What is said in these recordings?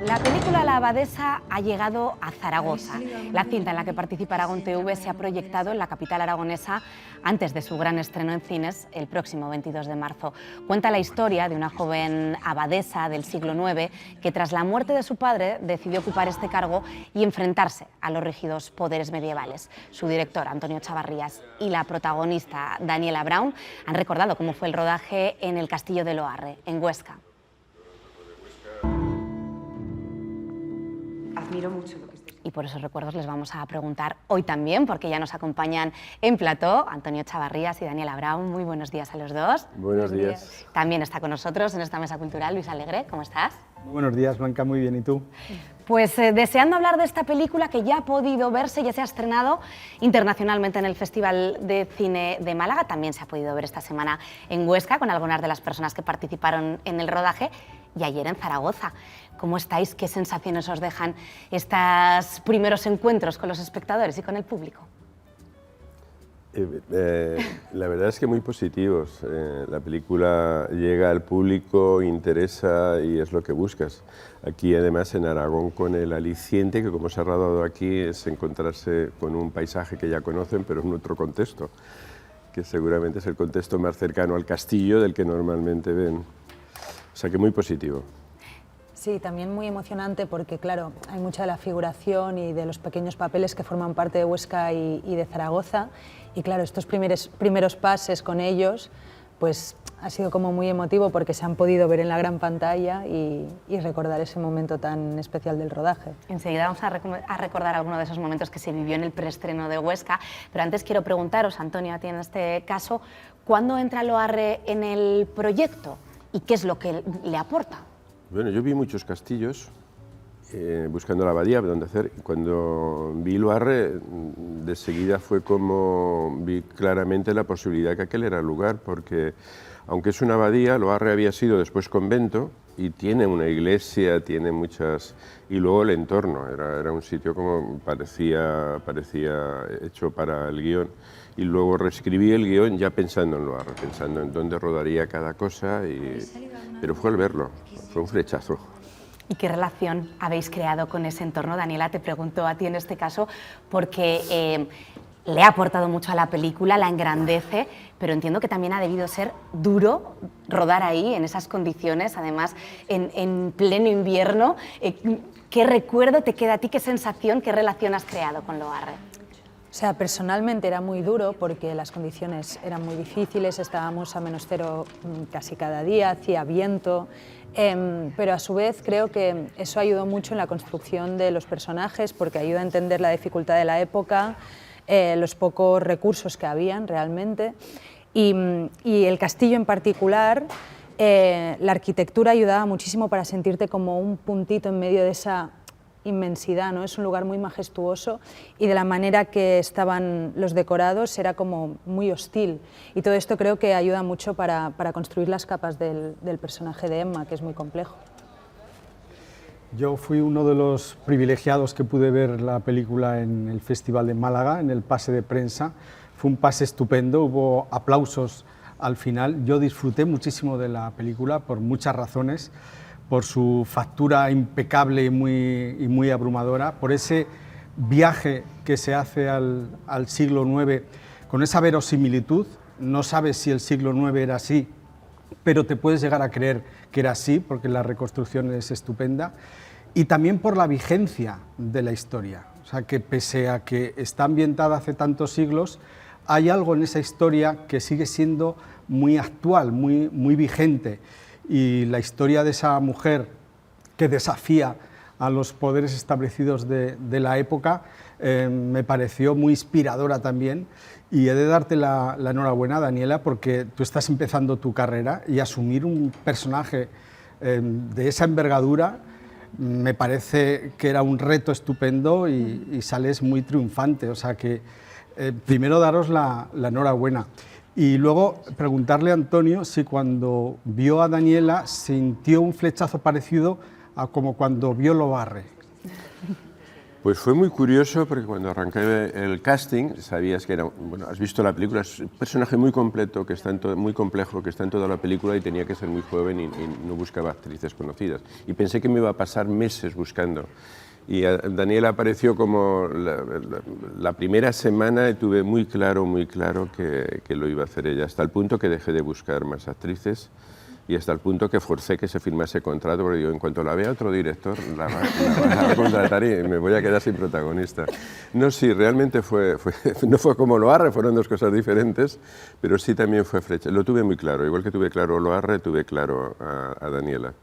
La película La Abadesa ha llegado a Zaragoza. La cinta en la que participa Aragón TV se ha proyectado en la capital aragonesa antes de su gran estreno en cines el próximo 22 de marzo. Cuenta la historia de una joven abadesa del siglo IX que tras la muerte de su padre decidió ocupar este cargo y enfrentarse a los rígidos poderes medievales. Su director, Antonio Chavarrías, y la protagonista, Daniela Braun, han recordado cómo fue el rodaje en el Castillo de Loarre, en Huesca. Admiro mucho lo que estáis. Y por esos recuerdos les vamos a preguntar hoy también, porque ya nos acompañan en plató Antonio Chavarrías y Daniela Braun. Muy buenos días a los dos. Buenos días. También está con nosotros en esta mesa cultural Luis Alegre. ¿Cómo estás? Muy buenos días, Blanca. Muy bien. ¿Y tú? Pues deseando hablar de esta película que ya ha podido verse, ya se ha estrenado internacionalmente en el Festival de Cine de Málaga. También se ha podido ver esta semana en Huesca con algunas de las personas que participaron en el rodaje y ayer en Zaragoza. ¿Cómo estáis? ¿Qué sensaciones os dejan estos primeros encuentros con los espectadores y con el público? La verdad es que muy positivos. La película llega al público, interesa y es lo que buscas. Aquí además en Aragón con el aliciente que como se ha rodado aquí es encontrarse con un paisaje que ya conocen pero en otro contexto, que seguramente es el contexto más cercano al castillo del que normalmente ven. O sea que muy positivo. Sí, también muy emocionante porque, claro, hay mucha de la figuración y de los pequeños papeles que forman parte de Huesca y de Zaragoza. Y, claro, estos primeros pases con ellos, pues ha sido como muy emotivo porque se han podido ver en la gran pantalla y recordar ese momento tan especial del rodaje. Enseguida vamos a recordar alguno de esos momentos que se vivió en el preestreno de Huesca, pero antes quiero preguntaros, Antonio, a ti en este caso, ¿cuándo entra Loarre en el proyecto y qué es lo que le aporta? Bueno, yo vi muchos castillos buscando la abadía donde hacer. Cuando vi Loarre, de seguida fue como vi claramente la posibilidad que aquel era el lugar, porque aunque es una abadía, Loarre había sido después convento y tiene una iglesia, tiene muchas... Y luego el entorno, era un sitio como parecía hecho para el guión. Y luego reescribí el guión ya pensando en Loarre, pensando en dónde rodaría cada cosa, pero fue al verlo, fue un flechazo. ¿Y qué relación habéis creado con ese entorno? Daniela, te pregunto a ti en este caso, porque le ha aportado mucho a la película, la engrandece, pero entiendo que también ha debido ser duro rodar ahí, en esas condiciones, además en pleno invierno. ¿Qué recuerdo te queda a ti, qué sensación, qué relación has creado con Loarre? O sea, personalmente era muy duro porque las condiciones eran muy difíciles, estábamos a -0 casi cada día, hacía viento, pero a su vez creo que eso ayudó mucho en la construcción de los personajes porque ayuda a entender la dificultad de la época, los pocos recursos que habían realmente y el castillo en particular, la arquitectura ayudaba muchísimo para sentirte como un puntito en medio de esa inmensidad, ¿no? Es un lugar muy majestuoso y de la manera que estaban los decorados era como muy hostil y todo esto creo que ayuda mucho para construir las capas del personaje de Emma, que es muy complejo. Yo fui uno de los privilegiados que pude ver la película en el Festival de Málaga, en el pase de prensa. Fue un pase estupendo, hubo aplausos al final. Yo disfruté muchísimo de la película por muchas razones, por su factura impecable y muy abrumadora, por ese viaje que se hace al siglo IX con esa verosimilitud. No sabes si el siglo IX era así, pero te puedes llegar a creer que era así, porque la reconstrucción es estupenda, y también por la vigencia de la historia. O sea, que pese a que está ambientada hace tantos siglos, hay algo en esa historia que sigue siendo muy actual, muy vigente. Y la historia de esa mujer que desafía a los poderes establecidos de la época me pareció muy inspiradora también, y he de darte la enhorabuena, Daniela, porque tú estás empezando tu carrera y asumir un personaje de esa envergadura me parece que era un reto estupendo y sales muy triunfante. O sea que primero daros la enhorabuena. Y luego preguntarle a Antonio si cuando vio a Daniela sintió un flechazo parecido a como cuando vio Loarre. Pues fue muy curioso porque cuando arranqué el casting sabías que era, bueno, has visto la película, es un personaje muy completo, que está muy complejo, que está en toda la película y tenía que ser muy joven y no buscaba actrices conocidas. Y pensé que me iba a pasar meses buscando. Y Daniela apareció como la primera semana y tuve muy claro que lo iba a hacer ella, hasta el punto que dejé de buscar más actrices. Y hasta el punto que forcé que se firmase contrato, porque digo, en cuanto la vea otro director, la va a contratar y me voy a quedar sin protagonista. No, sí, realmente no fue como Loarre, fueron dos cosas diferentes, pero sí también fue Flecha. Lo tuve muy claro, igual que tuve claro Loarre, tuve claro a Daniela.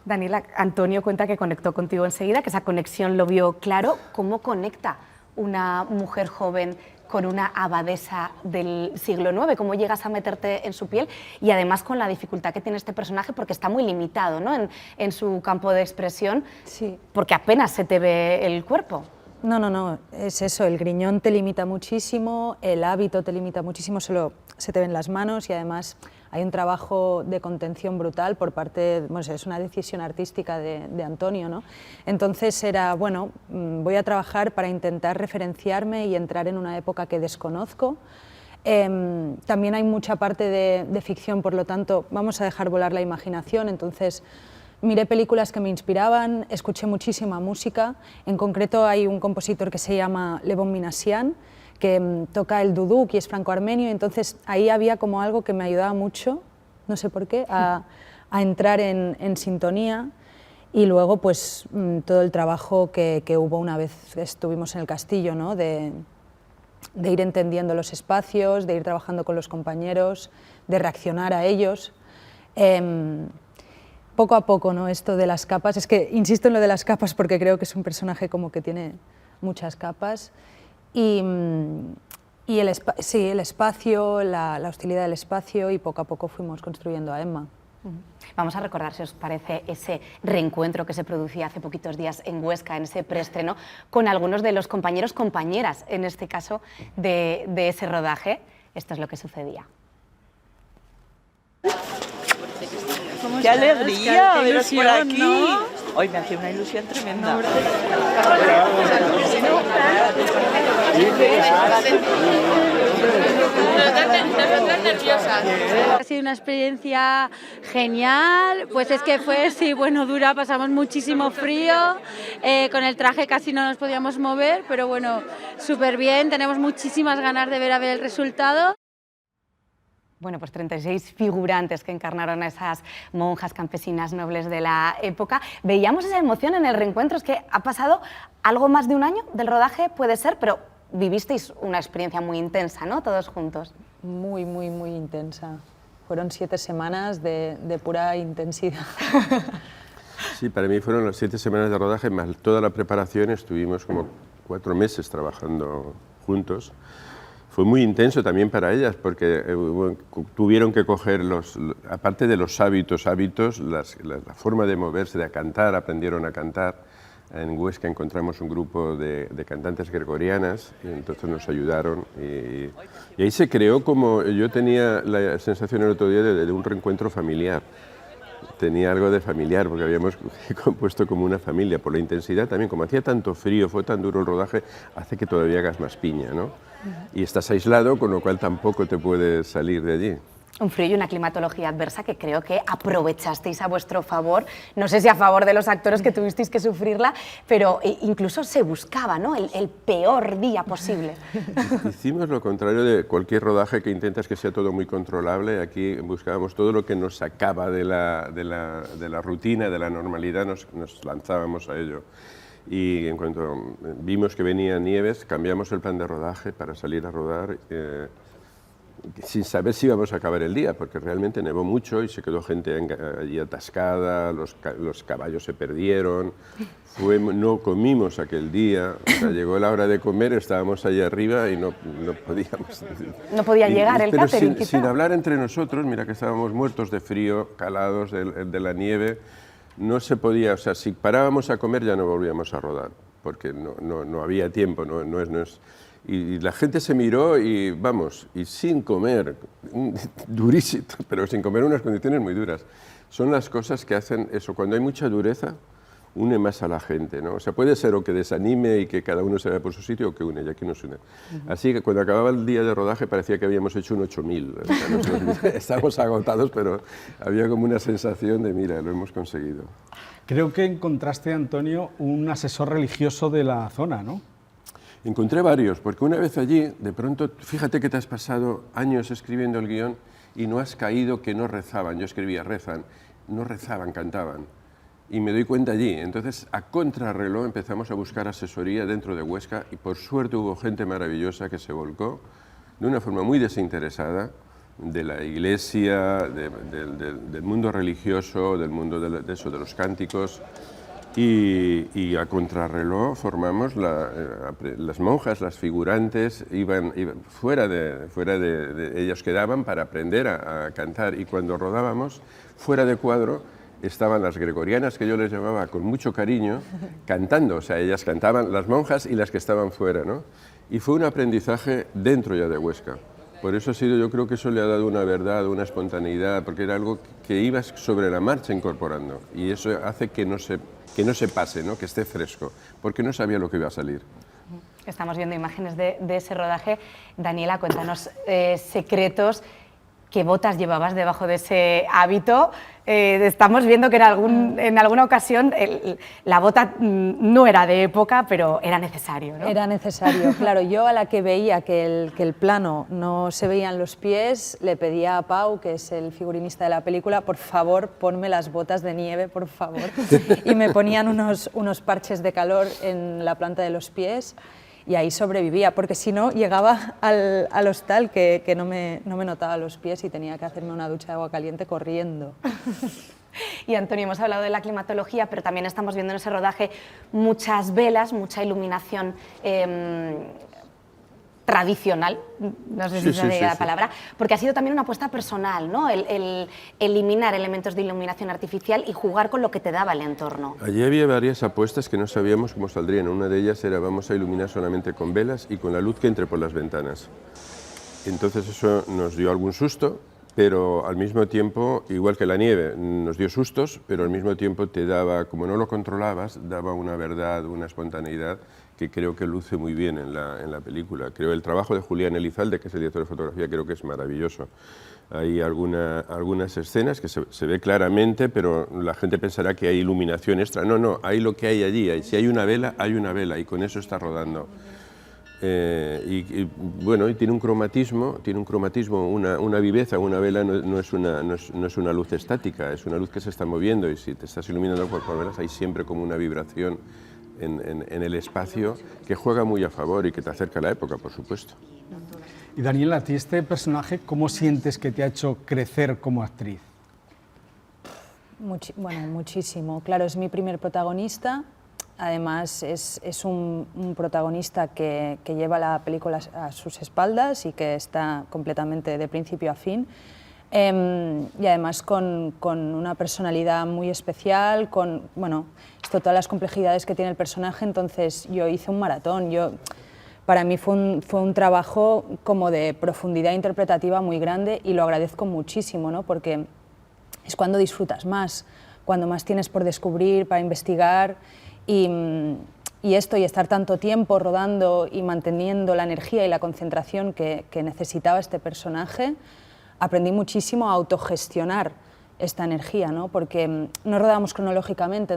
Daniela, Antonio cuenta que conectó contigo enseguida, que esa conexión lo vio claro. ¿Cómo conecta una mujer joven con una abadesa del siglo IX? ¿Cómo llegas a meterte en su piel? Y además con la dificultad que tiene este personaje, porque está muy limitado, ¿no?, en su campo de expresión, Sí. porque apenas se te ve el cuerpo. No, es eso, el griñón te limita muchísimo, el hábito te limita muchísimo, solo se te ven las manos y además hay un trabajo de contención brutal por parte, bueno, es una decisión artística de Antonio, ¿no? Entonces era, bueno, voy a trabajar para intentar referenciarme y entrar en una época que desconozco. También hay mucha parte de ficción, por lo tanto vamos a dejar volar la imaginación, entonces miré películas que me inspiraban, escuché muchísima música, en concreto hay un compositor que se llama Levon Minassian, que toca el duduk y es franco-armenio, entonces ahí había como algo que me ayudaba mucho, no sé por qué, a entrar en sintonía. Y luego pues todo el trabajo que hubo una vez estuvimos en el castillo, ¿no?, de ir entendiendo los espacios, de ir trabajando con los compañeros, de reaccionar a ellos. Poco a poco, ¿no?, esto de las capas, es que insisto en lo de las capas porque creo que es un personaje como que tiene muchas capas. Y el espacio, la hostilidad del espacio, y poco a poco fuimos construyendo a Emma. Vamos a recordar, si os parece, ese reencuentro que se producía hace poquitos días en Huesca, en ese preestreno, con algunos de los compañeros, compañeras, en este caso, de ese rodaje. Esto es lo que sucedía. ¡Qué alegría veros por aquí! ¿No? Hoy me hace una ilusión tremenda. No, Nosotras nerviosas. Ha sido una experiencia genial, pues es que fue, sí, bueno, dura, pasamos muchísimo frío, con el traje casi no nos podíamos mover, pero bueno, súper bien, tenemos muchísimas ganas de ver el resultado. Bueno, pues 36 figurantes que encarnaron a esas monjas campesinas nobles de la época. Veíamos esa emoción en el reencuentro, es que ha pasado algo más de un año del rodaje, puede ser, pero vivisteis una experiencia muy intensa, ¿no?, todos juntos. Muy intensa. Fueron 7 semanas de pura intensidad. Sí, para mí fueron las 7 semanas de rodaje, más toda la preparación, estuvimos como 4 meses trabajando juntos. Fue muy intenso también para ellas, porque tuvieron que coger, aparte de los hábitos, la forma de moverse, de cantar, aprendieron a cantar. En Huesca encontramos un grupo de cantantes gregorianas, y entonces nos ayudaron. Y ahí se creó, como yo tenía la sensación el otro día de un reencuentro familiar. Tenía algo de familiar, porque habíamos compuesto como una familia, por la intensidad también. Como hacía tanto frío, fue tan duro el rodaje, hace que todavía hagas más piña, ¿no? Y estás aislado, con lo cual tampoco te puedes salir de allí. Un frío y una climatología adversa que creo que aprovechasteis a vuestro favor, no sé si a favor de los actores que tuvisteis que sufrirla, pero incluso se buscaba, ¿no?, el peor día posible. Hicimos lo contrario de cualquier rodaje que intentas que sea todo muy controlable. Aquí buscábamos todo lo que nos sacaba de la rutina, de la normalidad, nos lanzábamos a ello. Y en cuanto vimos que venía nieves, cambiamos el plan de rodaje para salir a rodar sin saber si íbamos a acabar el día, porque realmente nevó mucho y se quedó gente allí atascada, los caballos se perdieron, no comimos aquel día, o sea, llegó la hora de comer, estábamos allá arriba y no podíamos... No podía llegar el catering, pero sin hablar entre nosotros, mira que estábamos muertos de frío, calados de la nieve. No se podía, o sea, si parábamos a comer ya no volvíamos a rodar, porque no había tiempo, y la gente se miró y vamos, y sin comer, durísimo, pero sin comer unas condiciones muy duras. Son las cosas que hacen eso, cuando hay mucha dureza, une más a la gente, ¿no? O sea, puede ser o que desanime y que cada uno se vaya por su sitio o que une, y aquí nos une. Así que cuando acababa el día de rodaje parecía que habíamos hecho un 8000. O sea, estábamos agotados, pero había como una sensación de, mira, lo hemos conseguido. Creo que encontraste, Antonio, un asesor religioso de la zona, ¿no? Encontré varios, porque una vez allí, de pronto, fíjate que te has pasado años escribiendo el guión y no has caído que no rezaban. Yo escribía, rezan, no rezaban, cantaban. Y me doy cuenta allí. Entonces, a contrarreloj empezamos a buscar asesoría dentro de Huesca y por suerte hubo gente maravillosa que se volcó de una forma muy desinteresada de la iglesia, del mundo religioso, del mundo de los cánticos. Y a contrarreloj formamos las monjas, las figurantes, iban fuera de ellas quedaban para aprender a cantar, y cuando rodábamos, fuera de cuadro, estaban las gregorianas, que yo les llamaba con mucho cariño, cantando. O sea, ellas cantaban, las monjas y las que estaban fuera, ¿no? Y fue un aprendizaje dentro ya de Huesca. Por eso ha sido, yo creo que eso le ha dado una verdad, una espontaneidad, porque era algo que ibas sobre la marcha incorporando, y eso hace que no se pase, ¿no? Que esté fresco, porque no sabía lo que iba a salir. Estamos viendo imágenes de ese rodaje. Daniela, cuéntanos secretos. ¿Qué botas llevabas debajo de ese hábito? Estamos viendo que en alguna ocasión la bota no era de época, pero era necesario, ¿no? Era necesario, claro. Yo, a la que veía que el plano no se veían los pies, le pedía a Pau, que es el figurinista de la película, por favor, ponme las botas de nieve, por favor. Y me ponían unos parches de calor en la planta de los pies, y ahí sobrevivía, porque si no llegaba al hostal que no me notaba los pies y tenía que hacerme una ducha de agua caliente corriendo. Y Antonio, hemos hablado de la climatología, pero también estamos viendo en ese rodaje muchas velas, mucha iluminación tradicional, no sé si sería la palabra, porque ha sido también una apuesta personal, ¿no? El eliminar elementos de iluminación artificial y jugar con lo que te daba el entorno. Allí había varias apuestas que no sabíamos cómo saldrían. Una de ellas era, vamos a iluminar solamente con velas y con la luz que entre por las ventanas. Entonces eso nos dio algún susto, pero al mismo tiempo, igual que la nieve, nos dio sustos, pero al mismo tiempo te daba, como no lo controlabas, daba una verdad, una espontaneidad que creo que luce muy bien en la película. Creo el trabajo de Julián Elizalde, que es el director de fotografía, creo que es maravilloso. Hay algunas escenas que se ve claramente, pero la gente pensará que hay iluminación extra. No, no, hay lo que hay allí. Si hay una vela, y con eso está rodando. Bueno, y tiene un cromatismo, una viveza. Una vela no es una luz estática, es una luz que se está moviendo, y si te estás iluminando por velas hay siempre como una vibración en el espacio que juega muy a favor y que te acerca a la época, por supuesto. Y Daniela, ¿a ti este personaje cómo sientes que te ha hecho crecer como actriz? Bueno, muchísimo. Claro, es mi primer protagonista. Además, es un protagonista que lleva la película a sus espaldas y que está completamente de principio a fin. Y además con una personalidad muy especial, bueno, todas las complejidades que tiene el personaje. Entonces yo hice un maratón. Para mí fue un trabajo como de profundidad interpretativa muy grande, y lo agradezco muchísimo, ¿no? Porque es cuando disfrutas más, cuando más tienes por descubrir, para investigar. Y estar tanto tiempo rodando y manteniendo la energía y la concentración que necesitaba este personaje, aprendí muchísimo a autogestionar esta energía, ¿no? Porque no rodábamos cronológicamente,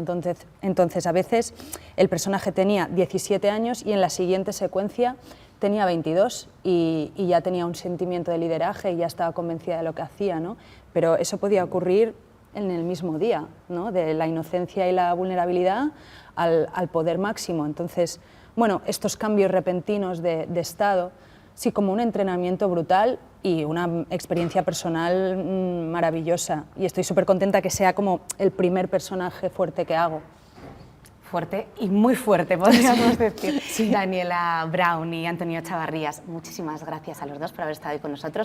entonces a veces el personaje tenía 17 años y en la siguiente secuencia tenía 22 y ya tenía un sentimiento de lideraje y ya estaba convencida de lo que hacía, ¿no? Pero eso podía ocurrir en el mismo día, ¿no? De la inocencia y la vulnerabilidad al poder máximo. Entonces, bueno, estos cambios repentinos de estado, sí, como un entrenamiento brutal y una experiencia personal maravillosa. Y estoy súper contenta que sea como el primer personaje fuerte que hago. Fuerte y muy fuerte, podríamos decir. Sí. Daniela Braun y Antonio Chavarrías, muchísimas gracias a los dos por haber estado hoy con nosotros.